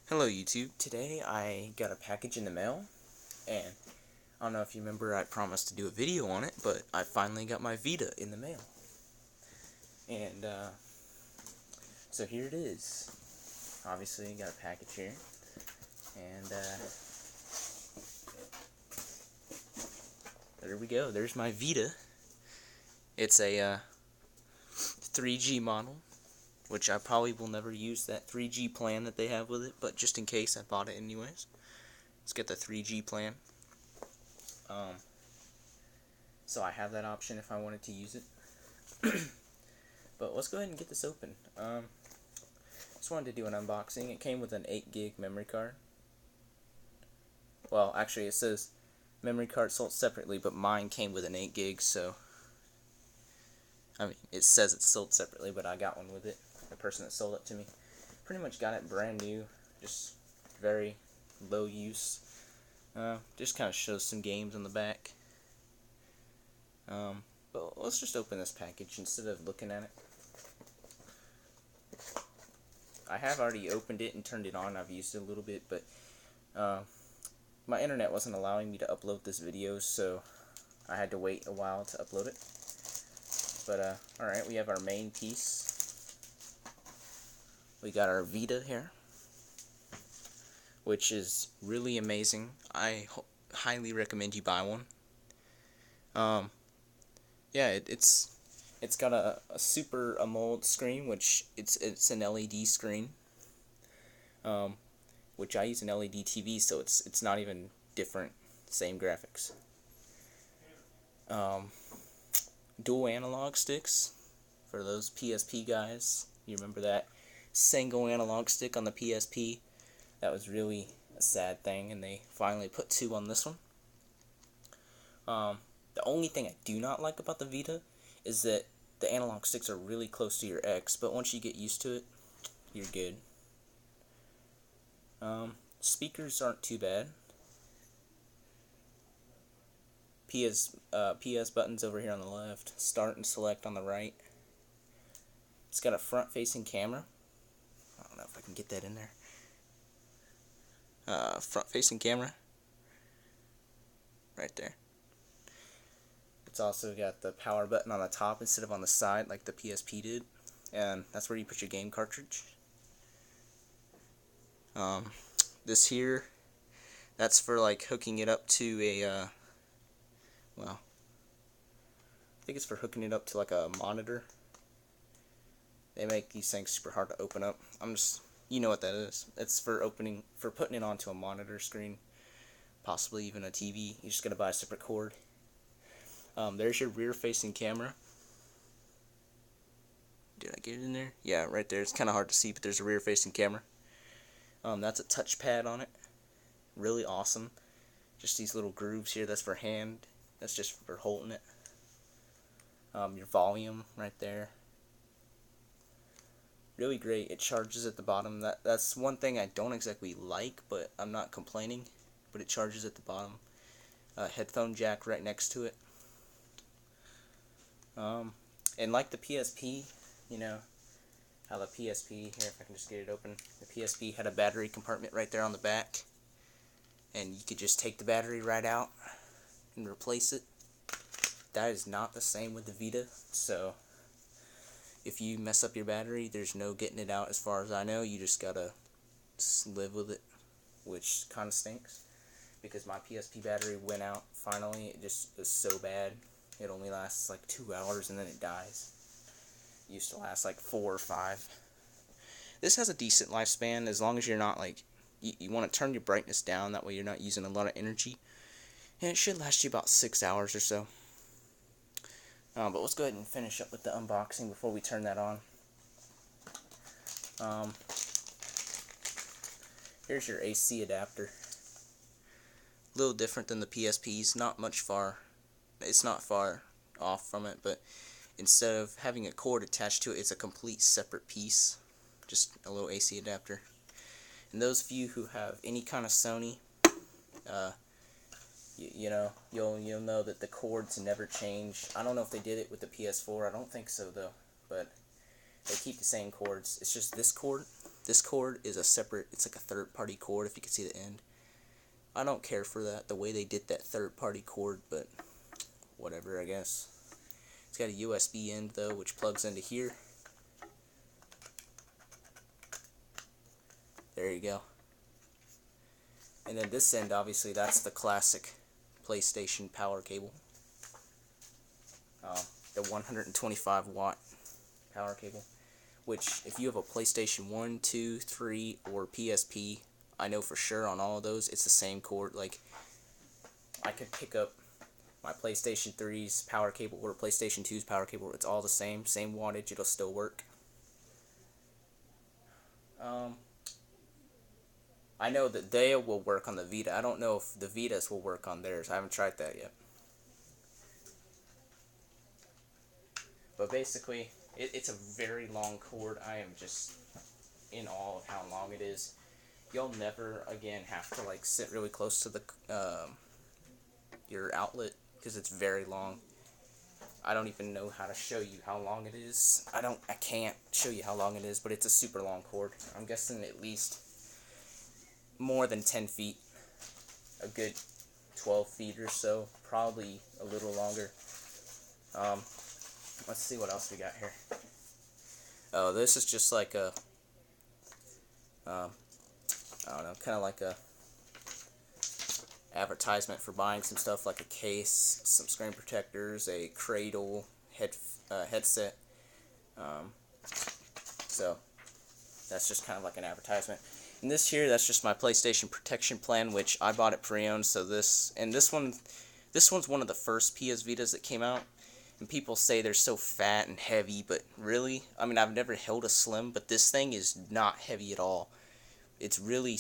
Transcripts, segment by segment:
Hello YouTube. Today I got a package in the mail, and I don't know if you remember I promised to do a video on it, but I finally got my Vita in the mail. And so here it is. Obviously got a package here, and there we go. There's my Vita. It's a 3G model, which I probably will never use that 3G plan that they have with it, but just in case, I bought it anyways. Let's get the 3G plan. So I have that option if I wanted to use it. But let's go ahead and get this open. Just wanted to do an unboxing. It came with an 8 gig memory card. Well, actually it says memory card sold separately, but mine came with an 8 gig, so I mean, it says it's sold separately, but I got one with it. The person that sold it to me pretty much got it brand new, just very low use. Just kind of shows some games on the back. But let's just open this package instead of looking at it. I have already opened it and turned it on. I've used it a little bit, but my internet wasn't allowing me to upload this video, so I had to wait a while to upload it. But alright, we have our main piece. We got our Vita here, which is really amazing. I highly recommend you buy one. Yeah, it's got a Super AMOLED screen, which it's an LED screen. Which I use an LED TV, so it's not even different. Same graphics. Dual analog sticks for those PSP guys. You remember that single analog stick on the PSP? That was really a sad thing, and they finally put 2 on this one. The only thing I do not like about the Vita is that the analog sticks are really close to your X, but once you get used to it, you're good. Speakers aren't too bad. PS buttons over here on the left, start and select on the right. It's got a front-facing camera. I don't know if I can get that in there. Front-facing camera. Right there. It's also got the power button on the top instead of on the side like the PSP did. And that's where you put your game cartridge. This here, that's for like hooking it up to a, well, I think it's for hooking it up to like a monitor. They make these things super hard to open up. You know what that is. It's for putting it onto a monitor screen, possibly even a TV. You're just gonna buy a separate cord. There's your rear-facing camera. Did I get it in there? Yeah, right there. It's kind of hard to see, but there's a rear-facing camera. That's a touchpad on it. Really awesome. Just these little grooves here. That's for hand. That's just for holding it. Your volume right there. Really great. It charges at the bottom. That's one thing I don't exactly like, but I'm not complaining. But it charges at the bottom. Headphone jack right next to it. And like the PSP, you know how the PSP, here if I can just get it open, the PSP had a battery compartment right there on the back, and you could just take the battery right out and replace it. That is not the same with the Vita, so if you mess up your battery, there's no getting it out as far as I know. You just gotta live with it, which kind of stinks, because my PSP battery went out finally. It just was so bad. It only lasts like 2 hours and then it dies. It used to last like 4 or 5. This has a decent lifespan as long as you're not like, you want to turn your brightness down, that way you're not using a lot of energy. And it should last you about 6 hours or so. But let's go ahead and finish up with the unboxing before we turn that on. Here's your AC adapter. A little different than the PSPs, it's not far off from it, but instead of having a cord attached to it, it's a complete separate piece. Just a little AC adapter. And those of you who have any kind of Sony, you know, you'll know that the cords never change. I don't know if they did it with the PS4. I don't think so though, but they keep the same cords. It's just this cord This cord is a separate, it's like a third-party cord, if you can see the end. I don't care for that, the way they did that third-party cord, but whatever, I guess. It's got a USB end, though, which plugs into here. There you go. And then this end, obviously, that's the classic PlayStation power cable. The 125 watt power cable. Which, if you have a PlayStation 1, 2, 3, or PSP, I know for sure on all of those, it's the same cord. Like, I could pick up my PlayStation 3's power cable or PlayStation 2's power cable. It's all the same wattage. It'll still work. I know that they will work on the Vita. I don't know if the Vitas will work on theirs. I haven't tried that yet. But basically, it's a very long cord. I am just in awe of how long it is. You'll never again have to like sit really close to the your outlet because it's very long. I don't even know how to show you how long it is. I can't show you how long it is, but it's a super long cord. I'm guessing at least more than 10 feet. A good 12 feet or so. Probably a little longer. Let's see what else we got here. Oh, this is just like a, I don't know, kind of like a advertisement for buying some stuff like a case, some screen protectors, a cradle, headset. So that's just kind of like an advertisement. And this here, that's just my PlayStation protection plan, which I bought it pre-owned. So this one's one of the first PS Vitas that came out. And people say they're so fat and heavy, but really, I mean, I've never held a Slim, but this thing is not heavy at all. It's really,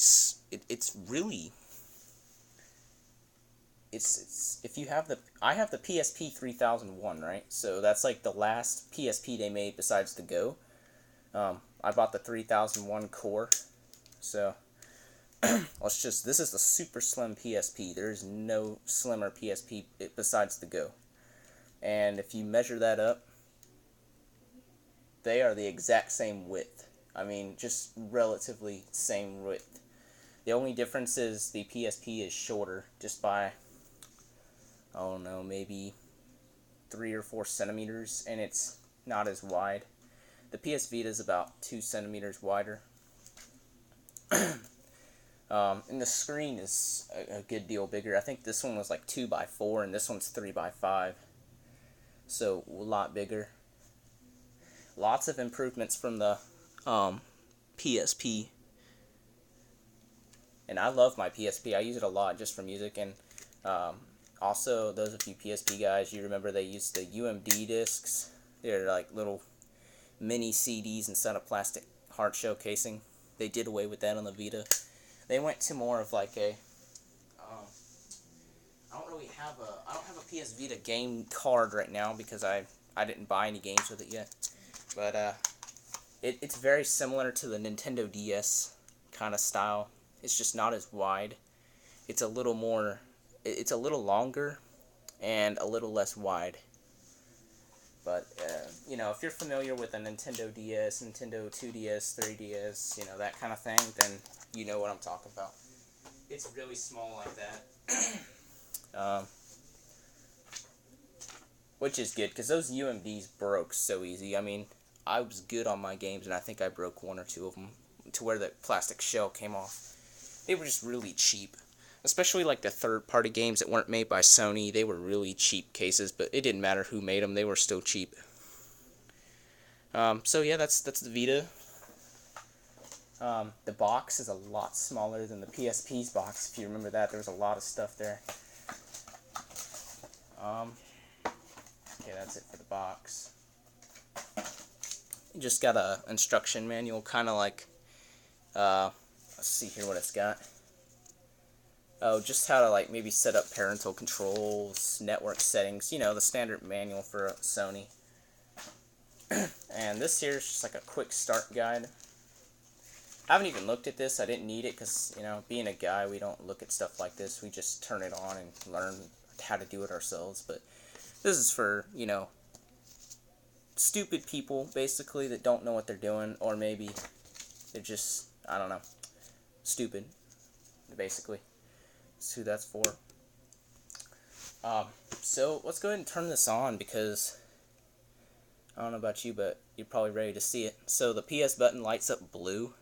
if you have I have the PSP 3001, right? So that's like the last PSP they made besides the Go. I bought the 3001 core. So, this is the super slim PSP. There is no slimmer PSP besides the Go. And if you measure that up, they are the exact same width. I mean, just relatively same width. The only difference is the PSP is shorter, just by, I don't know, maybe 3 or 4 centimeters, and it's not as wide. The PS Vita is about 2 centimeters wider. And the screen is a good deal bigger. I think this one was like 2x4, and this one's 3x5. So, a lot bigger. Lots of improvements from the PSP. And I love my PSP. I use it a lot just for music. And also, those of you PSP guys, you remember they used the UMD discs. They're like little mini CDs inside a plastic hard shell casing. They did away with that on the Vita. They went to more of like a... I don't have a PS Vita game card right now because I didn't buy any games with it yet. But it's very similar to the Nintendo DS kind of style. It's just not as wide. It's a little more... It's a little longer and a little less wide. But, you know, if you're familiar with a Nintendo DS, Nintendo 2DS, 3DS, you know, that kind of thing, then you know what I'm talking about. It's really small like that. Which is good, because those UMDs broke so easy. I mean, I was good on my games, and I think I broke 1 or 2 of them to where the plastic shell came off. They were just really cheap. Especially like the third-party games that weren't made by Sony. They were really cheap cases, but it didn't matter who made them. They were still cheap. So yeah, that's the Vita. The box is a lot smaller than the PSP's box. If you remember that, there was a lot of stuff there. Okay, that's it for the box. You just got a instruction manual, kind of like, let's see here what it's got. Oh, just how to like maybe set up parental controls, network settings, you know, the standard manual for Sony. And this here is just like a quick start guide. I haven't even looked at this. I didn't need it because, you know, being a guy, we don't look at stuff like this. We just turn it on and learn how to do it ourselves. But this is for, you know, stupid people, basically, that don't know what they're doing, or maybe They're just, I don't know, stupid, basically. That's who that's for. So let's go ahead and turn this on, because I don't know about you, but you're probably ready to see it. So the PS button lights up blue.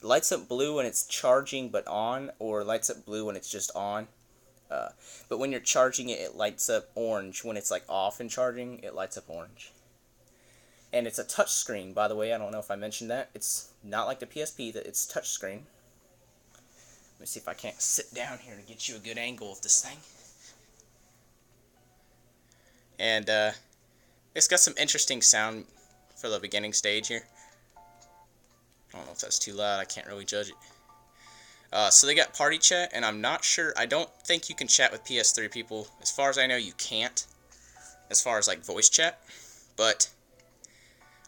It lights up blue when it's charging but on, or lights up blue when it's just on. But when you're charging it, it lights up orange. When it's like off and charging, it lights up orange. And it's a touch screen, by the way. I don't know if I mentioned that. It's not like the PSP, that it's touch screen. Let me see if I can't sit down here to get you a good angle of this thing. And it's got some interesting sound for the beginning stage here. I don't know if that's too loud. I can't really judge it. So they got party chat, and I'm not sure. I don't think you can chat with PS3 people. As far as I know, you can't. As far as like voice chat. But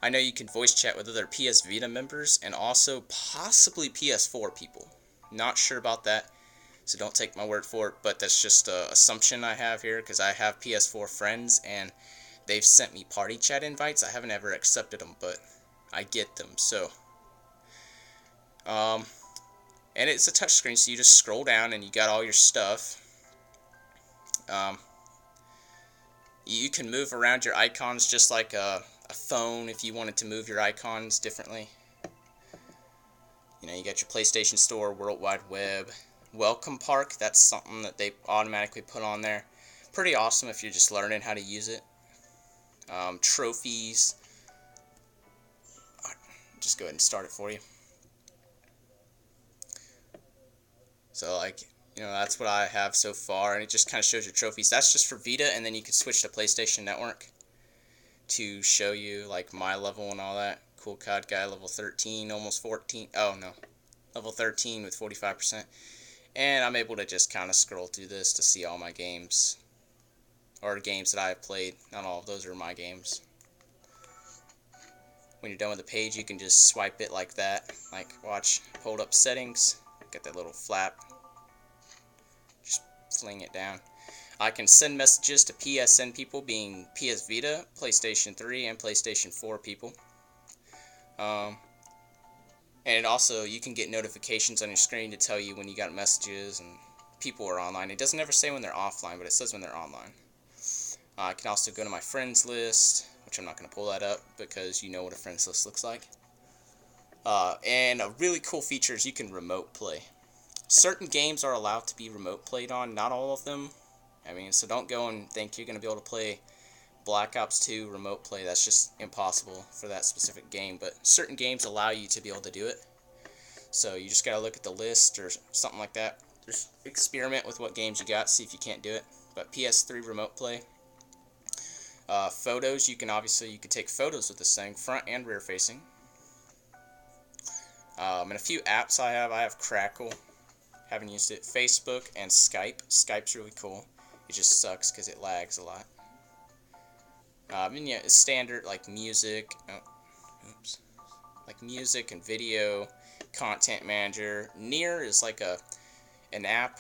I know you can voice chat with other PS Vita members and also possibly PS4 people. Not sure about that, so don't take my word for it, but that's just an assumption I have here, because I have PS4 friends and they've sent me party chat invites. I haven't ever accepted them, but I get them. So and it's a touchscreen, so you just scroll down and you got all your stuff. You can move around your icons just like a phone if you wanted to move your icons differently. You know, you got your PlayStation Store, World Wide Web, Welcome Park. That's something that they automatically put on there. Pretty awesome if you're just learning how to use it. Trophies. Just go ahead and start it for you. So, like, you know, that's what I have so far, and it just kind of shows your trophies. That's just for Vita, and then you can switch to PlayStation Network to show you, like, my level and all that. Cool COD guy, level 13, almost 14. Oh, no. Level 13 with 45%. And I'm able to just kind of scroll through this to see all my games. Or games that I have played. Not all of those are my games. When you're done with the page, you can just swipe it like that. Like, watch, hold up settings. Got that little flap. Just fling it down. I can send messages to PSN people, being PS Vita, PlayStation 3, and PlayStation 4 people. And also, you can get notifications on your screen to tell you when you got messages and people are online. It doesn't ever say when they're offline, but it says when they're online. I can also go to my friends list, which I'm not going to pull that up because you know what a friends list looks like. And a really cool feature is you can remote play. Certain games are allowed to be remote played on, not all of them. I mean, so don't go and think you're going to be able to play Black Ops 2 remote play. That's just impossible for that specific game, but certain games allow you to be able to do it. So you just got to look at the list or something like that. Just experiment with what games you got, see if you can't do it. But PS3 remote play. Photos, you can take photos with this thing, front and rear facing. And a few apps I have Crackle, haven't used it, Facebook, and Skype. Skype's really cool. It just sucks because it lags a lot. And yeah, it's standard, like music, like music and video, content manager. Near is like an app.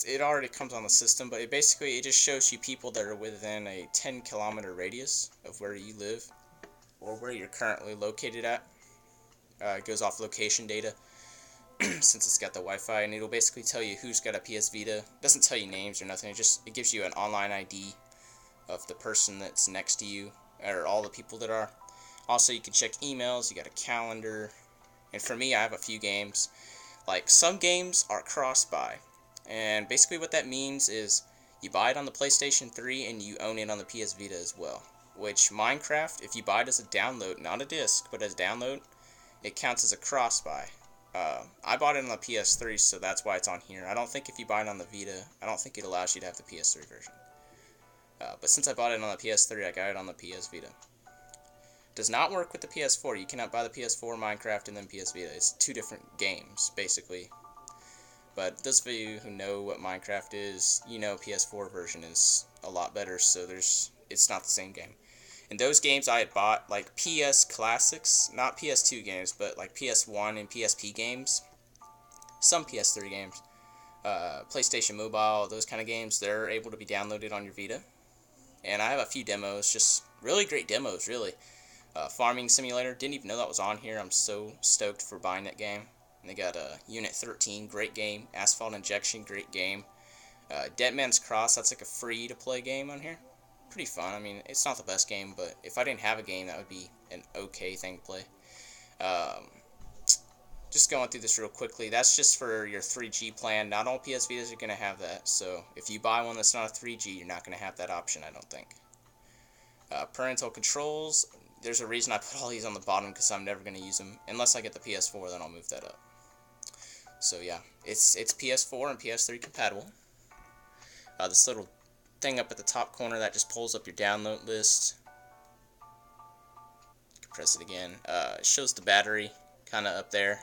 It already comes on the system, but it just shows you people that are within a 10-kilometer radius of where you live or where you're currently located at. It goes off location data since it's got the Wi-Fi, and it'll basically tell you who's got a PS Vita. It doesn't tell you names or nothing. It gives you an online ID of the person that's next to you, or all the people that are. Also, you can check emails. You got a calendar, and for me, I have a few games. Like, some games are cross-buy, and basically what that means is you buy it on the PlayStation 3 and you own it on the PS Vita as well. Which Minecraft, if you buy it as a download, not a disc, but as a download, it counts as a cross-buy. I bought it on the PS3, so that's why it's on here. I don't think if you buy it on the Vita, I don't think it allows you to have the PS3 version. But since I bought it on the PS3, I got it on the PS Vita. Does not work with the PS4. You cannot buy the PS4 Minecraft and then PS Vita. It's two different games, basically. But those of you who know what Minecraft is, you know PS4 version is a lot better, so it's not the same game. And those games I had bought, like PS Classics, not PS2 games, but like PS1 and PSP games, some PS3 games, PlayStation Mobile, those kind of games, they're able to be downloaded on your Vita. And I have a few demos, just really great demos, really. Farming Simulator, didn't even know that was on here. I'm so stoked for buying that game. And they got Unit 13, great game. Asphalt Injection, great game. Dead Man's Cross, that's like a free-to-play game on here. Pretty fun. I mean, it's not the best game, but if I didn't have a game, that would be an okay thing to play. Just going through this real quickly, that's just for your 3G plan. Not all PS Vitas are going to have that, so if you buy one that's not a 3G, you're not going to have that option, I don't think. Parental controls, there's a reason I put all these on the bottom because I'm never going to use them. Unless I get the PS4, then I'll move that up. So yeah, it's PS4 and PS3 compatible. This little thing up at the top corner that just pulls up your download list. You can press it again. It shows the battery kind of up there.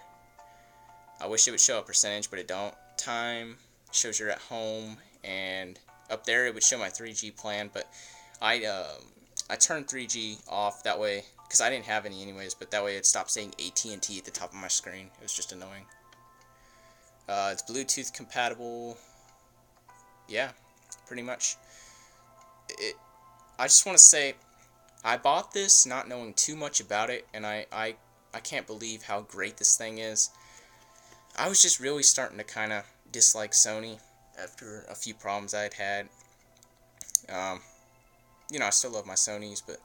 I wish it would show a percentage, but it don't. Time shows you're at home, and up there it would show my 3G plan, but I turned 3G off that way because I didn't have any anyways, but that way it stopped saying AT&T at the top of my screen. It was just annoying. It's Bluetooth compatible. Yeah, pretty much. I just want to say, I bought this not knowing too much about it, and I can't believe how great this thing is. I was just really starting to kind of dislike Sony after a few problems I'd had. You know, I still love my Sonys, but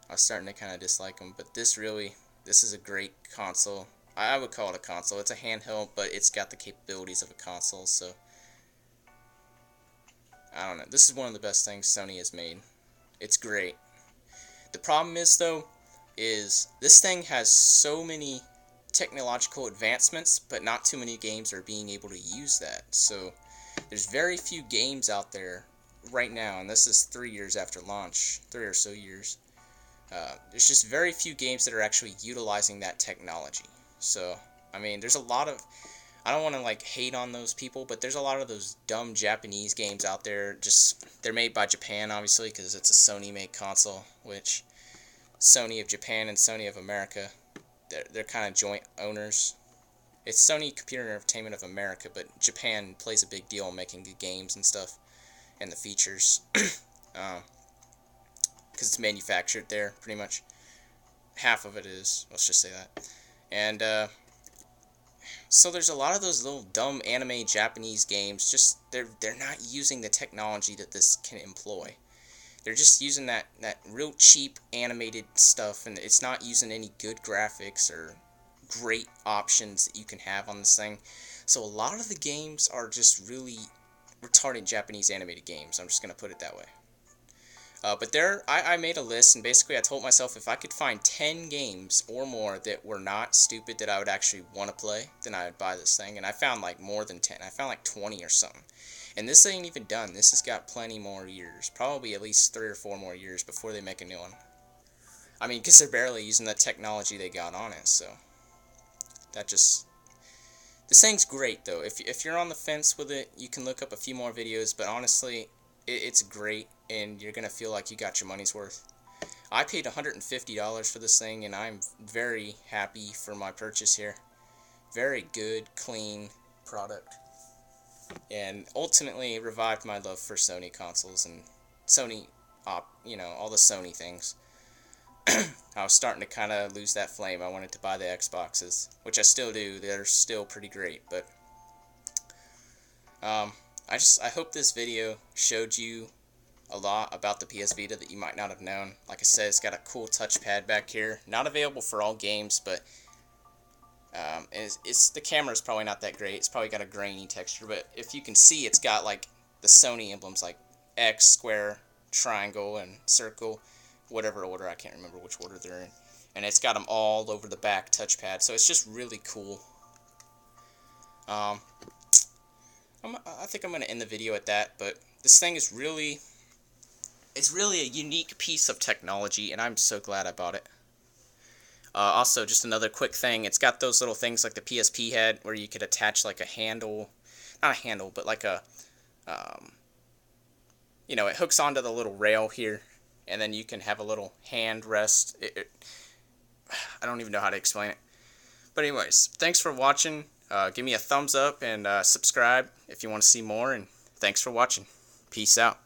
I was starting to kind of dislike them. But this is a great console. I would call it a console. It's a handheld, but it's got the capabilities of a console, so I don't know. This is one of the best things Sony has made. It's great. The problem is, though, is this thing has so many technological advancements, but not too many games are being able to use that. So there's very few games out there right now, and this is 3 years after launch, 3 or so years. There's just very few games that are actually utilizing that technology. So, I mean, there's a lot of, I don't want to like hate on those people, but there's a lot of those dumb Japanese games out there. Just, they're made by Japan, obviously, because it's a Sony-made console, which Sony of Japan and Sony of America, they're kind of joint owners. It's Sony Computer Entertainment of America, but Japan plays a big deal in making the games and stuff, and the features, because it's manufactured there, pretty much. Half of it is, let's just say that. And, so there's a lot of those little dumb anime Japanese games, just, they're not using the technology that this can employ. They're just using that real cheap animated stuff, and it's not using any good graphics or great options that you can have on this thing. So a lot of the games are just really retarded Japanese animated games. I'm just going to put it that way. But I made a list, and basically I told myself if I could find 10 games or more that were not stupid that I would actually want to play, then I would buy this thing. And I found like more than 10. I found like 20 or something. And this ain't even done. This has got plenty more years. Probably at least 3 or 4 more years before they make a new one. I mean, because they're barely using the technology they got on it, so that just... This thing's great, though. If you're on the fence with it, you can look up a few more videos, but honestly, it's great, and you're going to feel like you got your money's worth. I paid $150 for this thing, and I'm very happy for my purchase here. Very good, clean product. And ultimately, it revived my love for Sony consoles and Sony, you know, all the Sony things. I was starting to kind of lose that flame. I wanted to buy the Xboxes, which I still do. They're still pretty great, but I hope this video showed you a lot about the PS Vita that you might not have known. Like I said, it's got a cool touchpad back here. Not available for all games, but the camera's probably not that great. It's probably got a grainy texture, but if you can see, it's got like the Sony emblems like X, square, triangle, and circle, whatever order. I can't remember which order they're in. And it's got them all over the back touchpad, so it's just really cool. I think I'm going to end the video at that, but this thing is really, it's really a unique piece of technology, and I'm so glad I bought it. Also, just another quick thing, it's got those little things like the PSP had, where you could attach like a handle, not a handle, but like a, you know, it hooks onto the little rail here, and then you can have a little hand rest. I don't even know how to explain it. But anyways, thanks for watching. Give me a thumbs up and subscribe if you want to see more, and thanks for watching. Peace out.